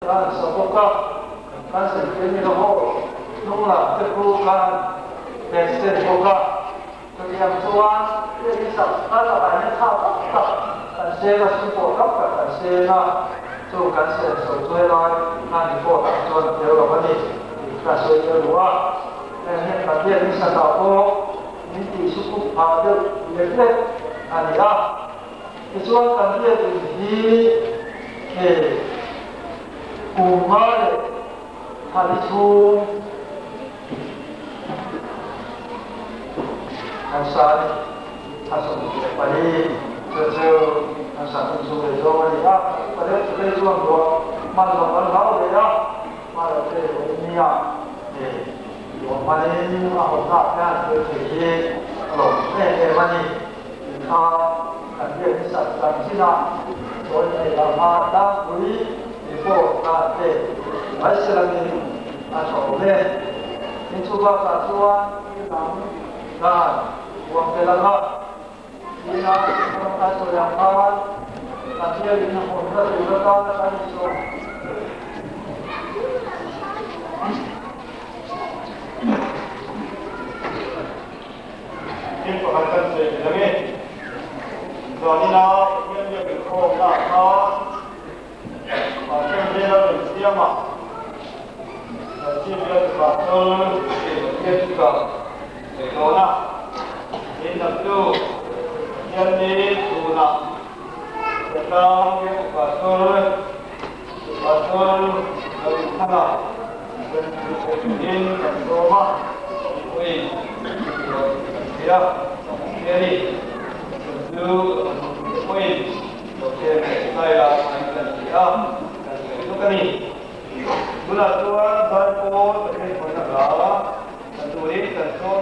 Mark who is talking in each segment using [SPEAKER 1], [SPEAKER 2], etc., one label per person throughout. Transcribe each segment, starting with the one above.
[SPEAKER 1] kan sa boka kan sa kini ho nung la te ku kan pesen boka to yang chuan ni sa ala ba ni tha ta kan se la si bo ka kan se na chu kan se so choi lai kan ni bo ta chon deu lo ni ka so ye lo wa he ka ye ni sa ta ho ni ti su ku pa de ye le ani a cái chuan kan ye hi he kuma le thali chu kan sa ni a so ni pa ni cho kan sa ni chu le zo ni a pa le chu le chuan do man lo man lo le ya ma le te ni ya e yo ma le ni ma ho ta ka te ye lo ne ma ni a kan ye ni sa kan si na rồi này là ma đa quý thì bộ cả thể phải xem là mình sổ lên nên chú ba cả chú anh cái nắm là quăng cái là ngọt đi ra trong ta sổ làm ba là kia đi nó hồn ra từ đó ta là đi sổ
[SPEAKER 2] cái của hành tân sự là nghe rồi đi nó nhân viên khô là nó ở trên kia nó được tiêm mà ở trên kia thì bạn tôi để kia cần để nó nào đến tập tu nhân đi tu nào để cho cái bạn tôi ở thằng nào đến tập tu mà ui rồi kia đi tu ui oke saya akan siap dan itu kami mula tua berpo terkait dengan lawa tentu ini tentu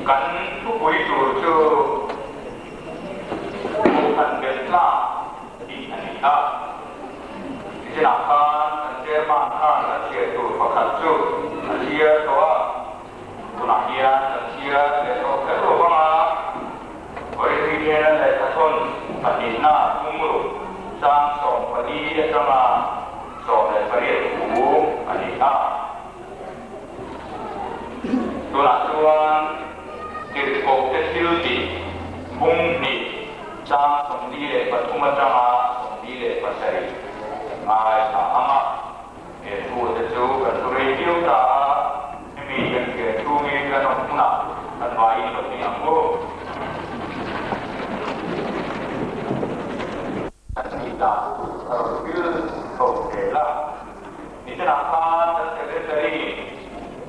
[SPEAKER 3] กันทุกวิจูจูกันเดินหน้าอีกอันนี้ครับที่นักการเชื่อมั่นข้าเชื่อตัวประคับจูเชื่อตัวตัวนักเรียนเชื่อเรื่องของตัวของเราบริเวณในทุนปฏิณาทุ่งรุ่งสร้างสมปฏิจะมาสมในปริยัติหูอันนี้ครับตัวหลักตัวที่ปกติสิลดีบุญดีสร้างสมดีเลยปฐมจามาสมดีเลยปัจจัยมาสามารถผู้จะจูกันตัวเรียวตามีกันเกิดชูมีกันออกมาอันวายแบบนี้อ่ะโอ้kita harus tahu ni terangkan dari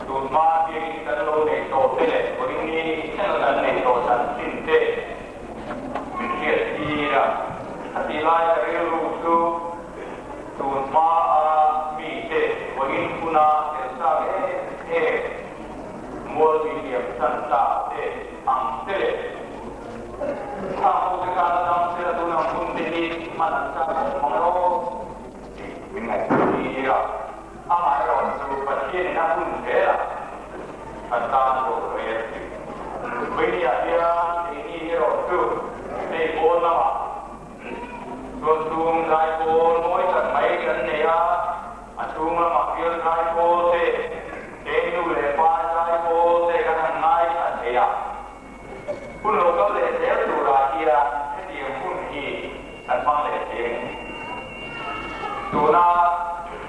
[SPEAKER 3] rumah dia kita lo neto tele ini kita neto santinte mikir dia hati lain dari rusuh rumah mite begini puna kerja mul dia santa ang tele kamu sekarang saya tu nak pun jadi mana cara mengelola dengan dia amat orang tu pasien nak pun dia antara orang ini dia ini orang tu ni pun nama tuan gai pun moi kan mai kan dia cuma makian gai pun tu lepas gai pun kan ngai dia pun lokal dia tu rakyat dia pun ini dan mana dia tu nak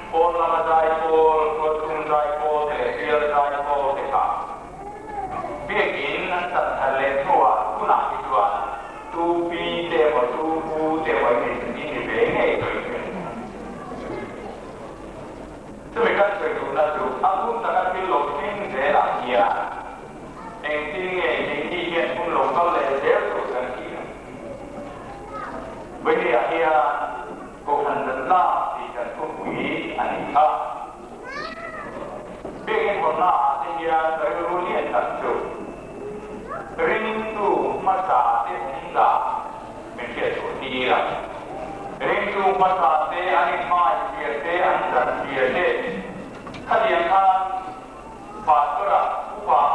[SPEAKER 3] pun lama gai pun tuan gai pun dia gai pun dia bikin nanti terlebih tua tu nak itu tu pi dia tu bu dia ini bengai tu mereka tu nak tu aku tak pilih ting dia rakyat ini pun lokal dia tu kan ini. Bagi akhirnya kau hendak dikan kuih anika. Bagi pernah dia berulian satu. Rindu masa dia menjadi dia. Rindu masa dia animai dia antar dia. Kalian pasrah upah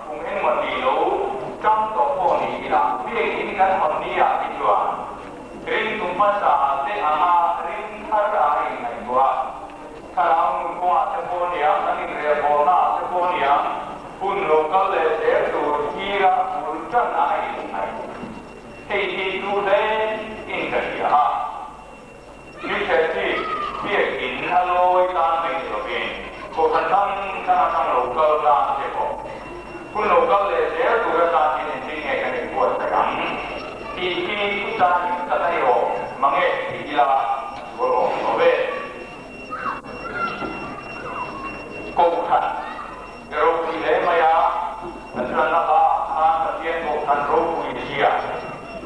[SPEAKER 3] mungkin mati lalu jam toko ni lah. Biar ini kan mania dijual. Ring tumpah sahaja ama ring hari ini buat. Kalau buat sepuluh yang nanti dia bona sepuluh yang pun lokal dia tu kira bukan air. Hei tu deh ini dia. Ini jadi biar ini kalau ikan menjadi. Kau kadang lokal dah sepuluh. Pun lokal dia tu kan ini kan buat sekarang. Ini kita tahu mengenai istilah orang Nobe. Kau kan, kalau kita maya, antara apa, bagian kau kan roh Indonesia.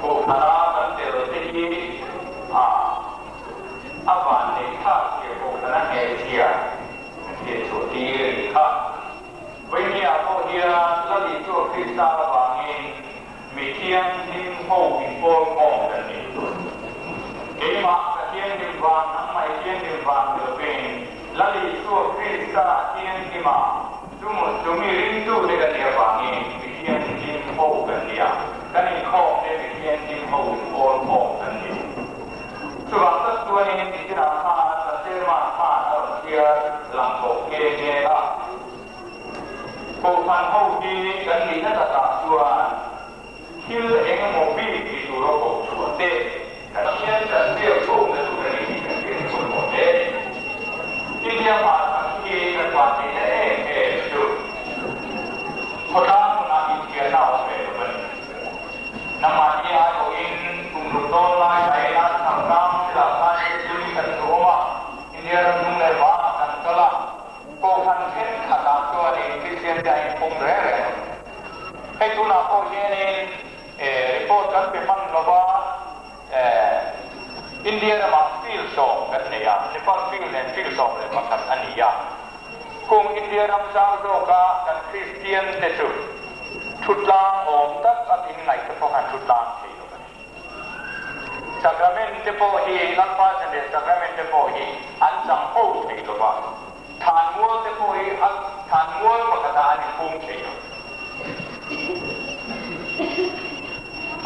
[SPEAKER 3] Kau kan nanti rezeki, apa ni tak? Kau kan Indonesia, dia suci tak. Bagi aku dia lagi tu kita bangin. 每天听后比播放的你，起码个天的话，能买天的话这边，那里做可以杀天的嘛，就没人做这个地方呢，每天听后跟你啊，跟你靠这每天听后播放的你，是吧？这多年你知道他这些嘛，他那些人口给给啊，后看后期跟你那个打算。 Hil yang mobil itu rokok suatu, kalian dan dia pun sudah ini pun model. Ini apa? Ini kecuali itu. Orang mengambil dia tahu betul. Nama dia Oin Kumrutolai Thailand Samsam silakan dituliskan rumah. Ini orang lewat dan telah kau hantar kata tuan ini siapa pun rere. Itu nak kau ini report kan memang lepas India ramah feel song kan ni ya, Nepal feel song le makan ani ya. Kung India ram sang doka kan Christian tetu, ชุดลางโอมตักอันอินไงจะพอหันชุดลางทีละสักการะจะพอฮีนักฟ้าเฉลี่ยสักการะจะพอฮีอันสังโฆทีละว่าทานวัวจะพอฮีอันทานวัวก็กระดานพุ่งทีละ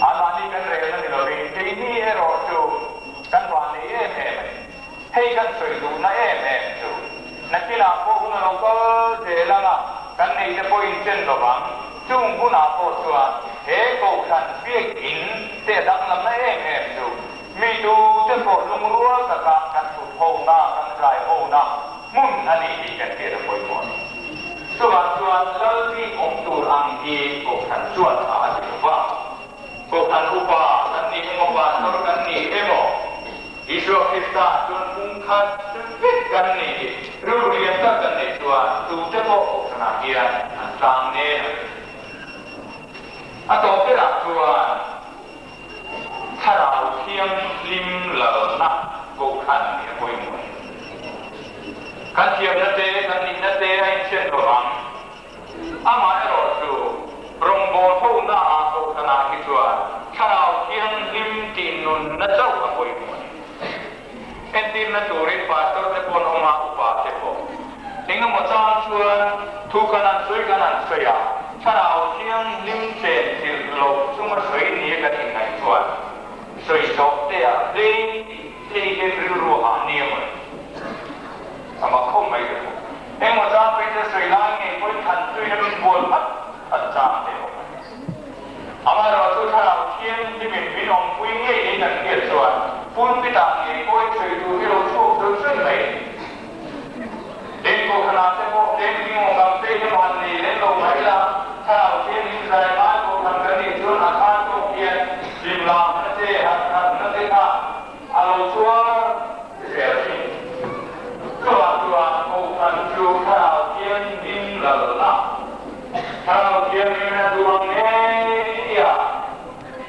[SPEAKER 3] อันนี้กันเรื่องนั้นเราเรียนที่นี่เราจูกันวันนี้ให้กันสวยดูนะจูนักกีฬาพวกเราก็เจริญละกันในจะพออินเซนระวังจุ่มผู้นาโพสตัวเฮก็ขันเปียกอินเสียดังลำนั้นจูมีดูจะพอลงรัวกับการสุดโหน้ากันใจโหน้ามุ่งอันนี้ที่กันเกี่ยวกับหมดส่วนเลิกที่องค์ตัวอังกีก็ขันส่วนอาจจะว่าก็ขันอุปากันนี้อุปาตัวกันนี้โมอิสระคิดว่าจนมุ่งขัดสุดกันนี้รู้เรียนกันนี้ตัวจะพอขนาดเดียร์ต่างเนี่ยอันต่อไปละตัวถ้าเราเทียมลิมเหล่านักก็ขันเนี่ยคุยหมดกันเทียมนั่นเองกันนี่นั่นเองให้เช่นระวังอามาเอรอสูรงโบทูน่าก็ขนาดที่ตัวถ้าเราเทียมลิมตีนุนนั่นเจ้าก็คุยหมดเอ็นตีนนั่นตัวเรียนภาษาจะพูดออกมาอุปาเทปถึงมั่งจานชวนทุกขณะสวยขณะสวยถ้าเราเทียมลิมเจนที่โลกสมมติสวยนี้กันยังไงตัวสวยจบเดียร์ดีที่เรียนรู้หาเนี่ยมันสมัครเข้าไม่ได้เอ็งว่าจะไปจะสวยล้างเองคนทันสวยให้มันบวชพัดอาจารย์เดียวอามาเราสุดท้ายเราเทียมที่เป็นพี่น้องคุยง่ายนั่นเกี่ยวส่วนพูดพิจารณาเองก็ช่วยดูที่เราชอบดูซึ่งไหนเด็กโบราณจะบอกเด็กที่มองกับเด็กมันนี่เด็กเราไม่ละถ้าเราเทียมที่ใจมาโบราณกันนี่ส่วนอาคารก็เพียงริมลำนั่นเองนั่นเองค่ะเราชัวเสียสิ่งตัวโบราณจูถ้าเราเทียมดินละละถ้าเราเทียมดินละดวงเนี่ย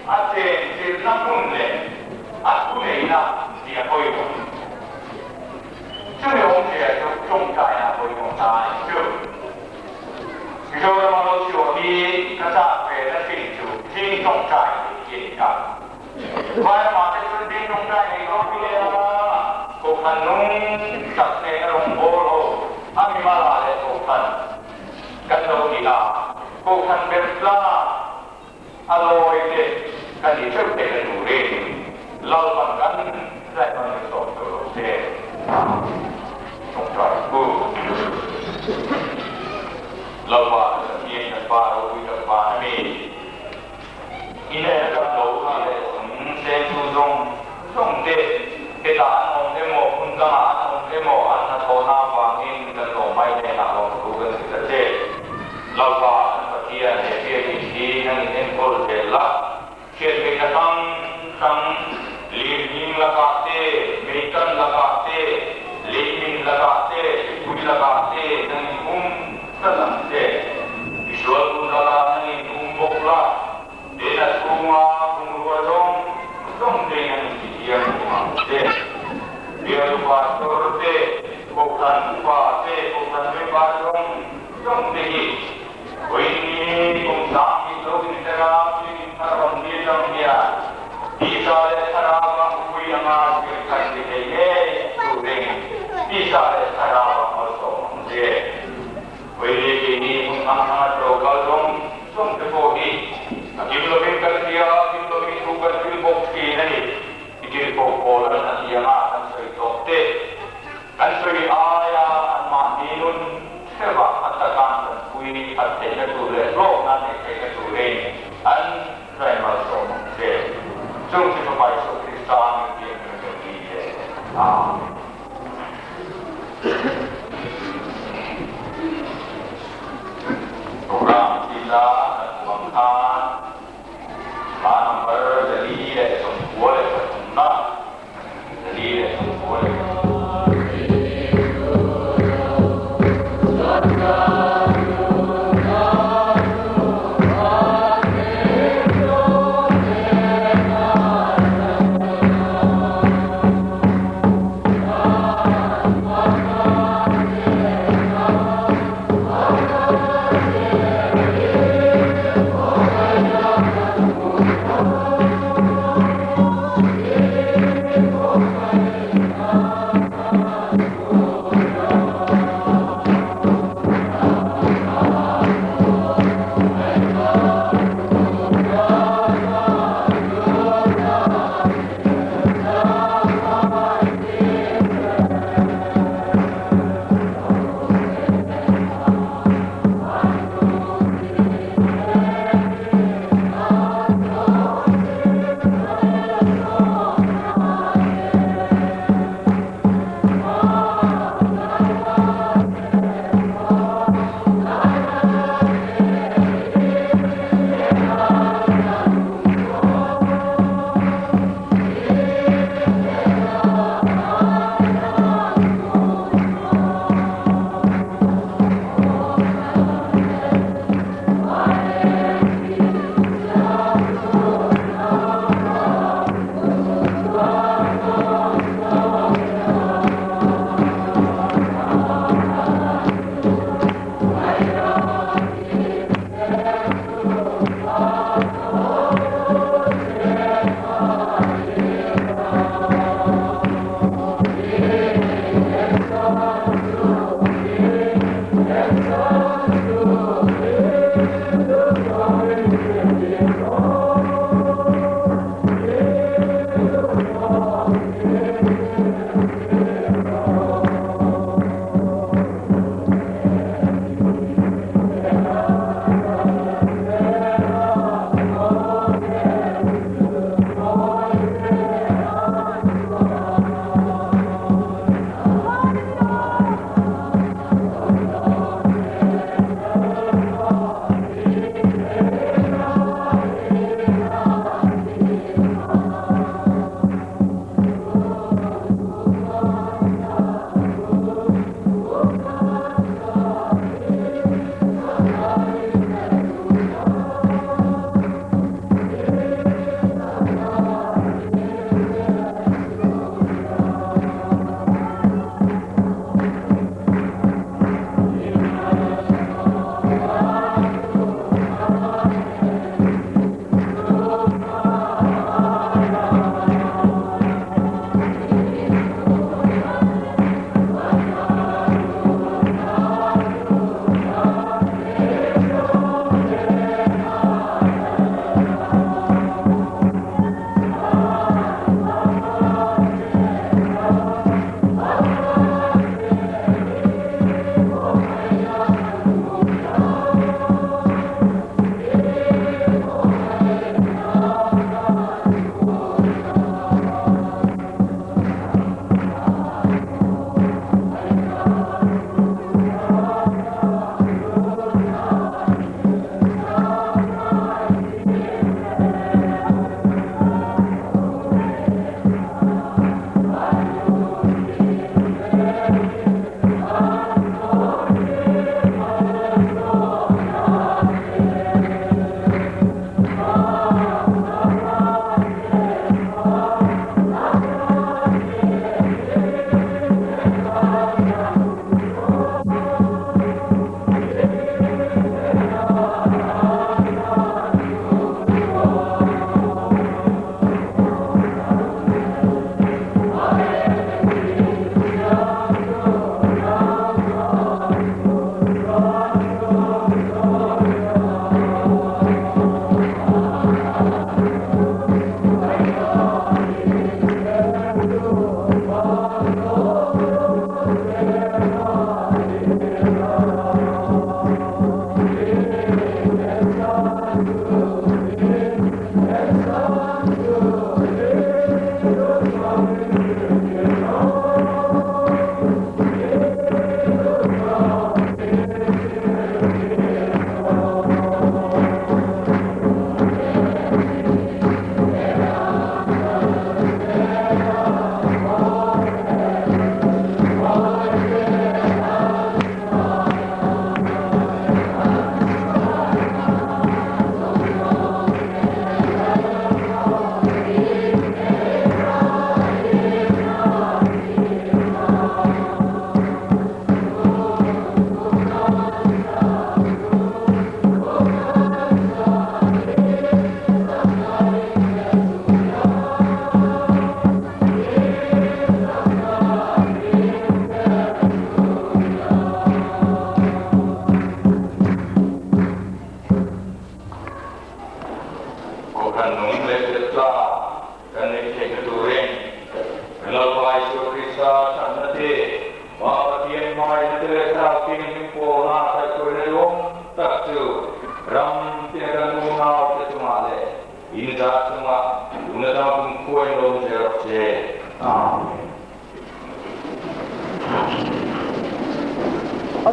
[SPEAKER 3] อาเจนที่นักบุญเลยอาคุณเองนะที่จะคอยดูช่วยองค์เดียร์จงใจนะคอยมองตาช่วยมีโจรมาเราช่วยที่กระจายไปและสิ่งจูที่จงใจเกี่ยกันว่ามาจะช่วยที่จงใจในโลกนี้นะกุขันนุ่งจับเนื้อลงโบโลอามิมาลาเลกุขันกันโลกีลากุขันเป็นปลาอร่อยเด็ดกันที่ช่วยเป็นหนูเร่เราบังกันได้มาในสองตัวเสียจงใจกูเราว่าเยี่ยมฟ้าเราคุยกับฟ้ามีอินเนอร์กับโลกอะไรสมเด็จทุจงเด็ดเกิดอันองเอโมคุณตาอันองเอโมอันนั้นโทนาฟังอินกันโลไม่ได้หนักลงดูกันสิเด็ดเราว่าปฏิญาณเพียงที่นั่งเอ็นโกลเดล่าเชื่อเป็นทั้งลีมินละกาเต้เมกันละกาเต้ลีมินละกาเต้กุยละกาเต้นั่งอุ้มกันนั่งเต้วิชวลกุณละนั่งอุ้มบกละเดนัสกุมากุมรัวจงเดนันที่เดียร์มาเต้เดียร์บาสโตรเต้กุขันบาเต้กุขันเวบาจงเดกิวันนี้กุมสามีโลกินเทราฟินทารัมดีจังเดียIsa sarabang kuyangan kita diheye suring Isa sarabang masong je Wili kini mengangat lokal dong tepohi Kimlobin kerja, kimlobin tugas kilbok kini Ikilbok kolan asiyang akan soi tokte Kan soi aya an mahinun Sebab katakan kui at tenatule Lok nanti tenatule An rai masong je 中这个白手的上面变成个理解啊。Orang kita tuangkan mana berdiri boleh bertuna, berdiri boleh.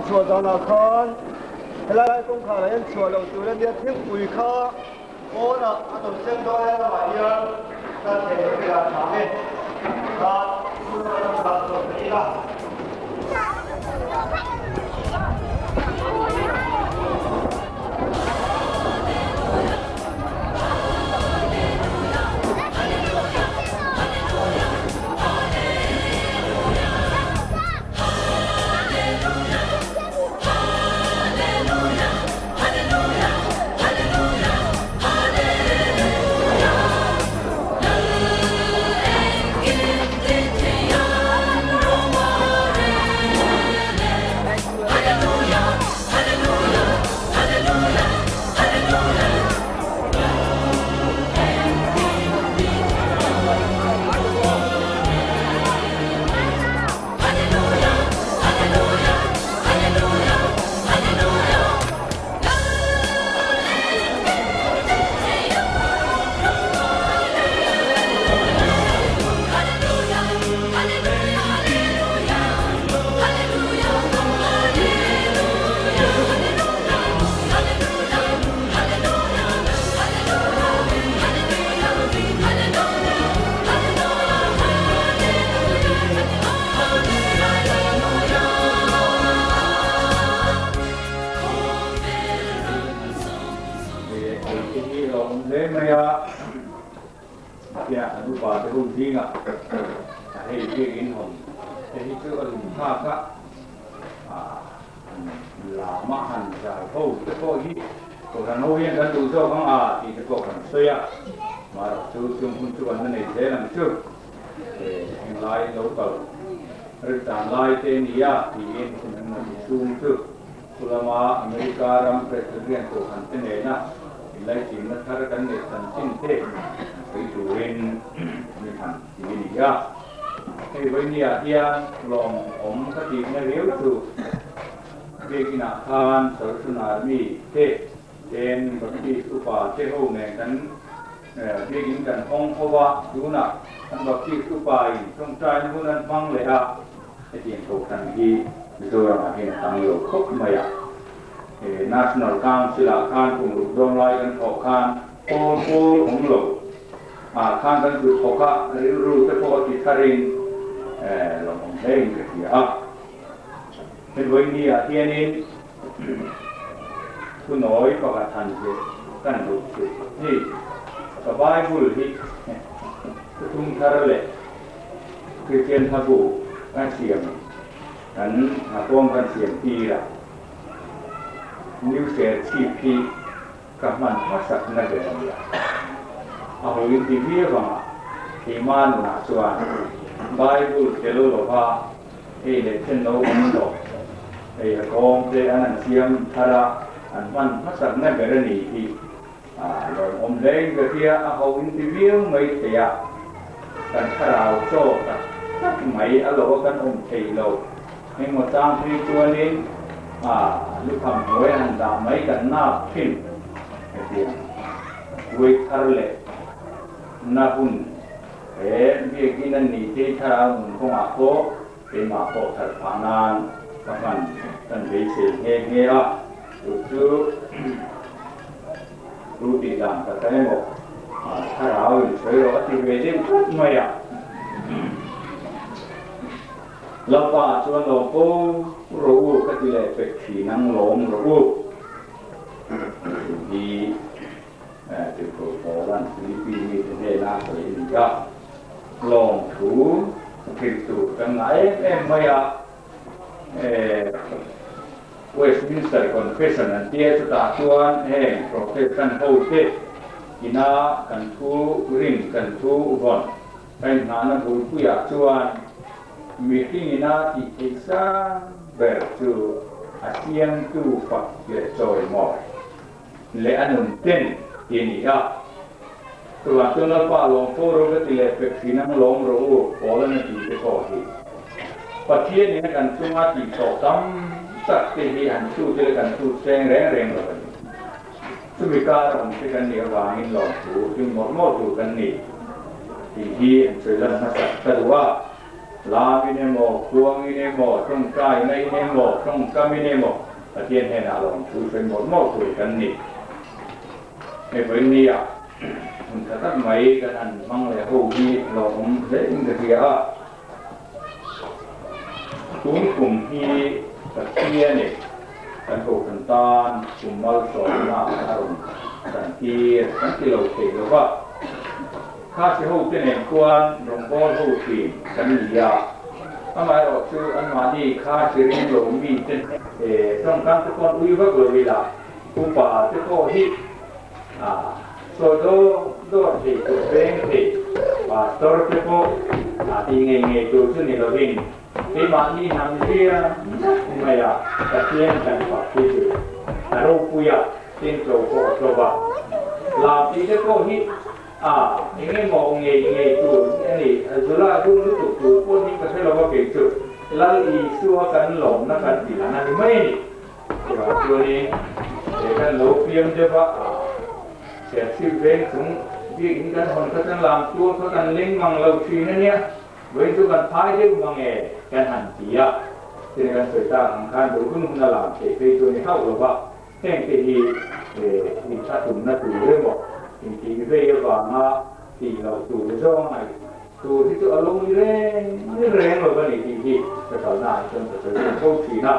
[SPEAKER 1] chùa Giang Na Khan, lại lại công khả là chùa đầu tư lên điện thiên bùi kha, ô là tổ chức đó là vậy nhá, ta thể cái là sáng lên, ta chúng ta làm tổ chức là
[SPEAKER 4] Hallelujah, lòng dễ mày à thì anh bà thì không gì ngạ hay cái in hồn thì chỗ ở vùng khác á là mà hành giải phẫu cái coi gì còn là nói hiện gần đủ số không thì cái còn xây á mà chú không chú anh này dễ làm chưa để anh lại lâu cầu rồi tạm lại tên gì thì em cũng làm xuống chưa ulama Amerika ram presiden ko hantene na ilai timna thar kan ne tanchin the kai duin ni han ni ya kai voinia dia long om ka ti na riu tu begina khan sarsunar mi the ten bakti upa te ho ne kan begin kan ong howa duna kan bakti upa in trong trai hunan mang le a te tin ko kan gi rồi là hiện tăng nhiều khúc mày ạ National Council là khan cùng lục đông laiกันthọ khanโพของหลวงkhanกันคือthọกะรู้แต่พอที่ทารินหลวงเองก็ที่เป็นวันนี้ที่นี่ผู้น้อยก็ทันจะกันรู้สึกนี่สบายบุญที่ทุ่งทาร์เล่คือเทียนทับุกันเสียงกันป้องกันเสียงปีละนิ้วเสียชีพีกับมันมาสักนักเรียนละเอาอินทิวิบังที่มันน่าส่วนไบเบิลเทโลโลภาเอเลเทนโนมันโตกองเจอันนั้นเสียงทาระอันมันมาสักนักเรียนนี่ที่ลอยอมเล้งก็ที่เอาอินทิวิไม่เสียกันทาราโซ่กันไม่เอาโลกันอมเทโลให้หมดตามที่ตัวนี้ลูกคำหัวหันดาไม่กันหน้าพิมพ์เดียวเวทาร์เล่หน้าหุ่นเบี้ยกินนี่ที่ทาราหุ่นของอาโคเป็นอาโคทัดพานานกับมันกันเบสเฮเฮียจู่รู้ดีดังแต่ไม่หมดทาราหุ่นช่วยเราที่เวทีทุกไม่เราป่าชวนเราก็รู้ก็ที่เลยเป็ดขี่นั่งหลงรู้ดีจุดโผล่ด้านฟิลิปปินส์มีประเทศน่าสนใจลองถูคิดถูกกันไหนไม่เวสต์มินสเตอร์คอนเฟสชั่นนั่นเดียสุดาชวนโปรเฟสชั่นโฮเซ่กินากันทูรินกันทูอุบลเป็นงานบุญผู้อยากชวนmeeting ina ti isa bertu asian tu fak ye joy mo le anun ten ini ya tu atuna pa long foro ke tile pekina long ro ola na ti te ko hi patien ni kan sunga ti so tam sak te hi an tu te kan tu seng reng lo tu mika rom te kan ni wa in lo tu jung mo tu kan ni ti hi an se lan na sak ta waลามิเนโมครัวมิเนโมต้องใจในเนโมต้องกามิเนโมประเทศแห่งอารมณ์คือเป็นหมดหม้อคุยกันนี่ในวันนี้มันจะตั้งไม่กันอันมั่งเลยหูดีหลงเล่นกันเดียวกลุ่มที่ประเทศนี่กันโตกันตานกลุ่มมัลสอนนาอารมณ์กันที่เราเห็นแล้วว่าข้าจะหูเป็นเองควรหลวงพ่อหูปีกันยาทำไมเราชื่ออันมาดีข้าจะเรียนหลวงมีเป็นต้องการทุกคนวิวัฒน์เวลาผู้ป่าจะโตที่โซโดโดดที่ตัวเองที่ป่าสตอร์เทโปที่เงี้ยตัวชื่อนี่เราเห็นที่มาที่ทำเสียไม่ยากแต่เพียงแต่ป่าที่สุดแต่เราคุยที่โจโก้โจบะลาที่จะโตที่ini mau ngai tu ini zula tu tu tu pun ni pasal lawa kecu lalu isu akan lom nak kan bilang nanti main sebab tu ni kan lopium je pak siapa beng sung dia ini kan orang kan lam tu kan ling mang lau chi ni beng tu kan pai je mang kan hanti ya jadi kan cerita kan berhubung dengan lam kecu tu ni hau lawa yang kehi ni satu nak tu lemoที่เรียกว่ามาที่เราดูในช่องไหนดูที่ตัวอารมณ์แรงแบบนี้ที่จะต่อหน้าจนจะเจอโชคดีนะ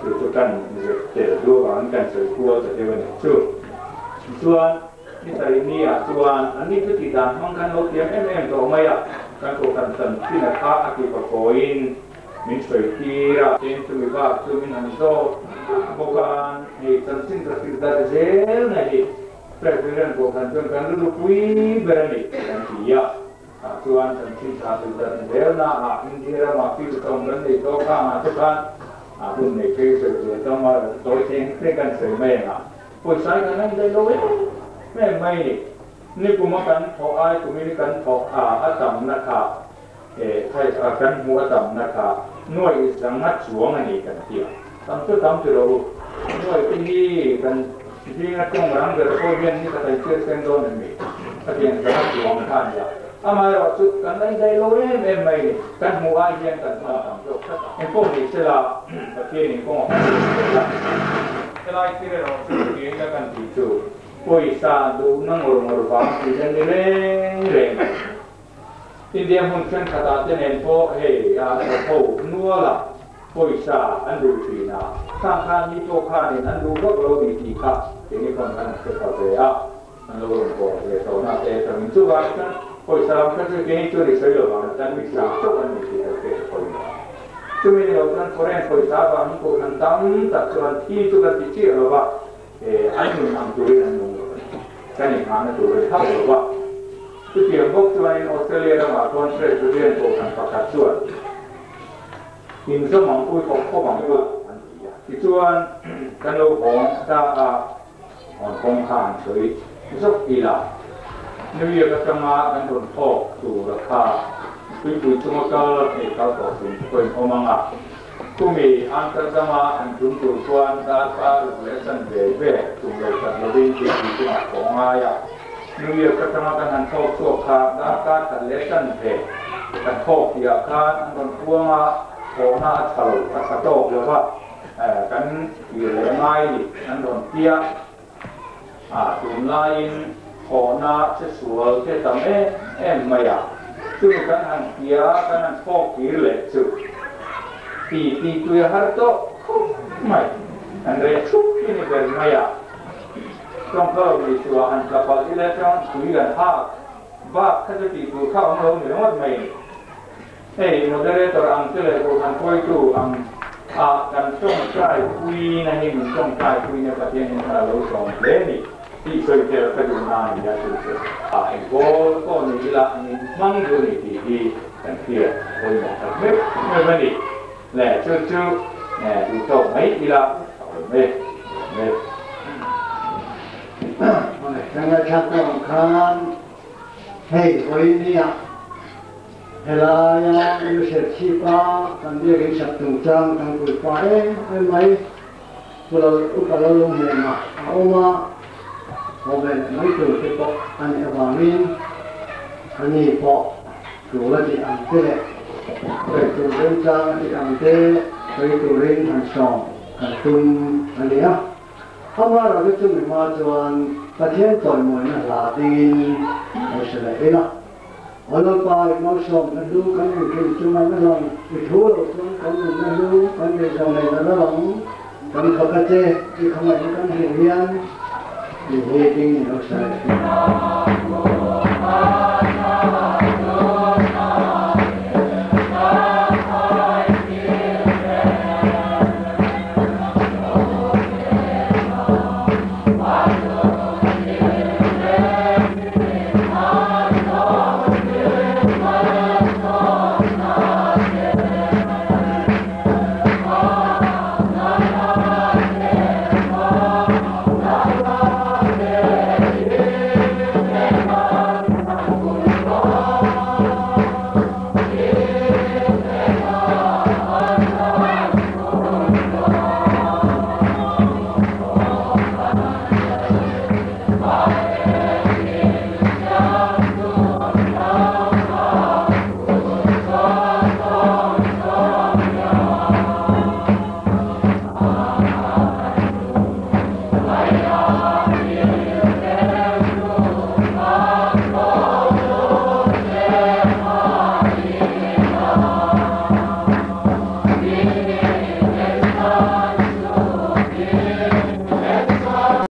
[SPEAKER 4] คือตัวกันจะดูว่ากันจะกลัวจะเจอวันนี้ส่วน นี่แต่นี่ส่วนอันนี้คือที่ด่านห้องกันเราเตรียมตัวไม่กันตัวกันสันที่นะครับอากิปโกอินมิสเตอร์ทีระเจนสุวิบาสุมินันโซบุกันเหตุสันสินประสิทธิ์ได้เจลนะเหตุประเด็นบุกันจนกันรู้คุยเบรนิกันที่ส่วนสันสินประสิทธิ์ได้เจลนะอินเดียมาฟิลตรงนั้นในโต๊ะข้างทุกการบุญในเคสตัวต้องมาตัวเองเรื่องกันเสริมไม่ผู้ชายกันนั้นได้รู้ไม่นี่กูมากันพอไอ้กูมีกันพออาตมนะคะใครกันหัวอาตมนะคะหน่วยสังกัดสวงอันนี้กันเดียวทำจุดเราหน่วยที่กันที่นักจงรังเดือดโคเวียนนี่ก็ได้เชื่อเส้นโดนนี่ก็เพียงสังกัดสวงท่านเนี่ยทำไมเราจุดกันได้รู้ไม่กันหัวไอ้เวียนกันมาทำจบไอ้พวกนี้เสละประเทศนี้ก็เวลาที่เราจุดเองกันที่จุดPoi sa do nang orang fa di le India function kata tenen po po nuala poi sa andu china kan ni to khan ni andu lo di ti kha ini kon kan se ka se andu ko le to na te ta min chu ba kan poi sa kan se ke ni chu ri se lo ba tan mi sa to kan ni ti ke poi chu mi lo kan koren poi sa ba ni ko kan tam ta chuan ti chu kan ti chi lo ba anh làm tuổi anh luôn cái này mà nó tuổi thấp rồi quá cái chuyện bốc cho anh Australia đó mà con sẽ thực hiện tổ chức phát triển chuột nhìn số mỏng cùi có mỏng cùi thì chuột cái lô hồn ta hồn công hàng tới rất kỳ lạ nếu như các trong mà cái đồn thọ chủ là khá quý chúng ta thì cao tổ chúng tôi không mang ku mi antar sama antum tuan data lesson bebe tunggu terlebih di situ pengaya New Year ketamakan han thok thok kha data lesson be kan thok ya khan an puanga pona thalo kasato lewa kan ile mai an don tia tun lain pona se sual ke tam maya tu kan han tia kan han thok ile chu ti tu ya harto mai andre chup ini bermaya contoh di suahan kapal elektron kuiran ha ba kada ti tu kha ang ni mat mai moderator ang tele ko han koi tu ang kan song kai kui na ni min song kai kui na ka tian ni lo song le ni ti soi ke ka du na ni ya tu ko ni la ni mang du ni ti kan kia koi na ka me ni nè chưa nè thì trộn mấy đi là mê
[SPEAKER 1] Jangan cakap kan, hei, kau ini ya, helaya, ini sertifikat, kan dia ini satu jam, kan kau pakai, mai, kalau lu memang, awak, kau mai tu kita, ane awamin, ane pok, tu lagi ante. Cái tù rinh ra thì làm thế cái tù rinh thành sòng thành tung anh đấy á không qua rồi cái chung mình mà chọn cái thiên tội mồi nó là tin ở sẽ lại đó ở lâu qua nó sòng nó lưu cái gì chung này nó lòng bị thua rồi chung cái gì nó lưu cái gì sòng này nó lòng cái khó cái gì thì không phải cái hiện hiện thì hiện tin nó sẽ